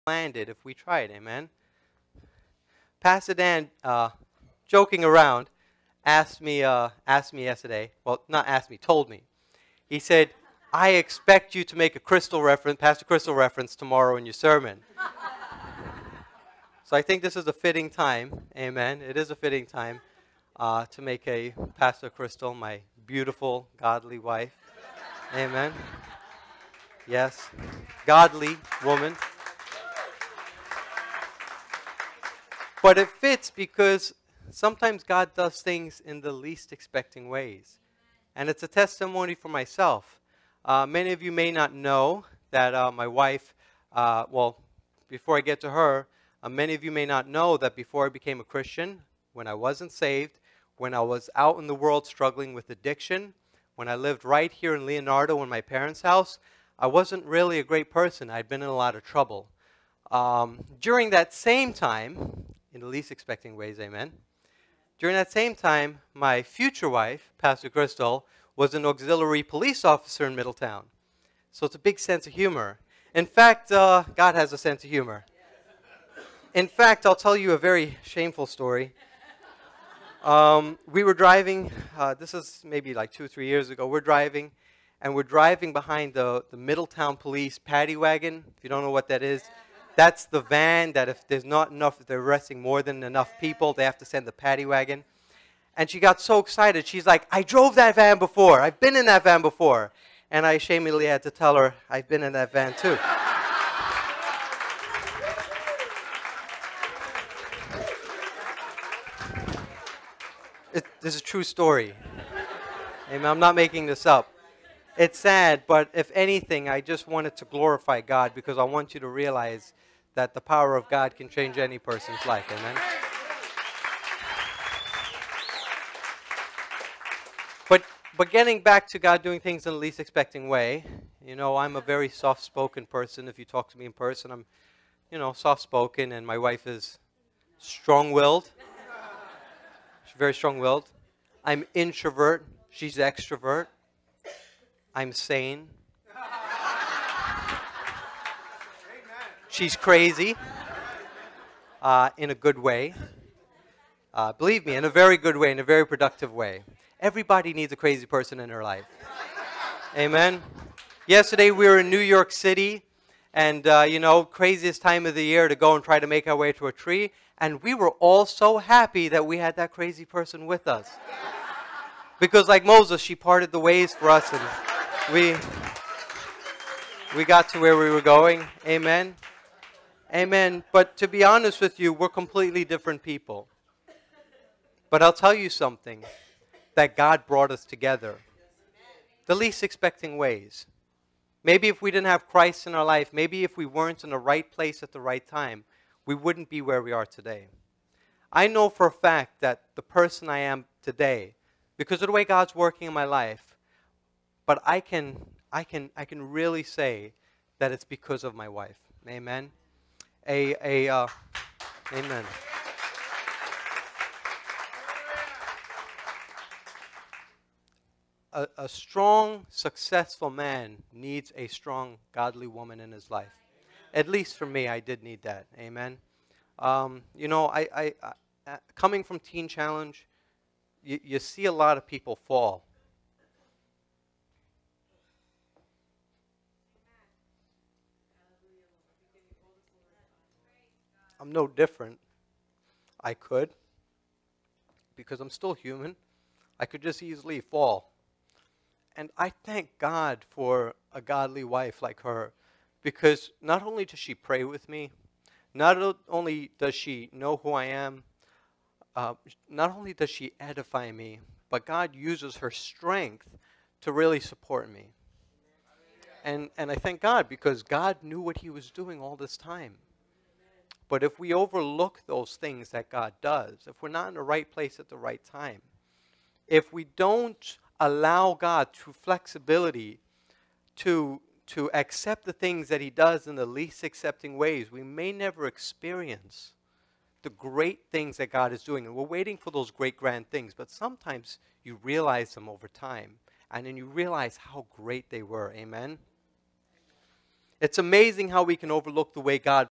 landed if we tried, amen? Pastor Dan, joking around, asked me yesterday, well, not asked me, told me. He said, I expect you to make a Pastor Crystal reference tomorrow in your sermon. So I think this is a fitting time, amen? It is a fitting time to make a Pastor Crystal, my beautiful, godly wife. Amen. Yes, godly woman. But it fits because sometimes God does things in the least expecting ways. And it's a testimony for myself. Many of you may not know that my wife, before I get to her, many of you may not know that before I became a Christian, when I wasn't saved, when I was out in the world struggling with addiction, when I lived right here in Leonardo in my parents' house, I wasn't really a great person. I'd been in a lot of trouble. During that same time, in the least expecting ways, amen, during that same time, my future wife, Pastor Crystal, was an auxiliary police officer in Middletown. So it's a big sense of humor. In fact, God has a sense of humor. In fact, I'll tell you a very shameful story. We were driving, this is maybe like 2 or 3 years ago, we're driving behind the Middletown Police paddy wagon. If you don't know what that is, that's the van that if there's not enough, if they're arresting more than enough people, they have to send the paddy wagon. And she got so excited, she's like, I drove that van before, I've been in that van before. And I shamefully had to tell her, I've been in that van too. This is a true story. Amen. I'm not making this up. It's sad, but if anything, I just wanted to glorify God because I want you to realize that the power of God can change any person's life. Amen. But getting back to God doing things in the least expecting way, you know, I'm a very soft-spoken person. If you talk to me in person, I'm, you know, soft-spoken, and my wife is strong-willed. She's very strong-willed. I'm introvert. She's extrovert. I'm sane. She's crazy. In a good way. Believe me, in a very good way, in a very productive way. Everybody needs a crazy person in their life. Amen. Yesterday we were in New York City, and you know, craziest time of the year to go and try to make our way to a tree. And we were all so happy that we had that crazy person with us. Because like Moses, she parted the ways for us, and we got to where we were going. Amen. Amen. But to be honest with you, we're completely different people. But I'll tell you something, that God brought us together. The least expecting ways. Maybe if we didn't have Christ in our life, maybe if we weren't in the right place at the right time, we wouldn't be where we are today. I know for a fact that the person I am today, because of the way God's working in my life, but I can really say that it's because of my wife. Amen. Amen. A strong, successful man needs a strong, godly woman in his life. At least for me, I did need that. Amen. You know, I coming from Teen Challenge, you see a lot of people fall. I'm no different. I could, because I'm still human. I could just easily fall. And I thank God for a godly wife like her, because not only does she pray with me, not only does she know who I am, not only does she edify me, but God uses her strength to really support me. And I thank God because God knew what he was doing all this time. But if we overlook those things that God does, if we're not in the right place at the right time, if we don't allow God through flexibility to accept the things that he does in the least accepting ways, we may never experience the great things that God is doing. And we're waiting for those great grand things, but sometimes you realize them over time, and then you realize how great they were. Amen? It's amazing how we can overlook the way God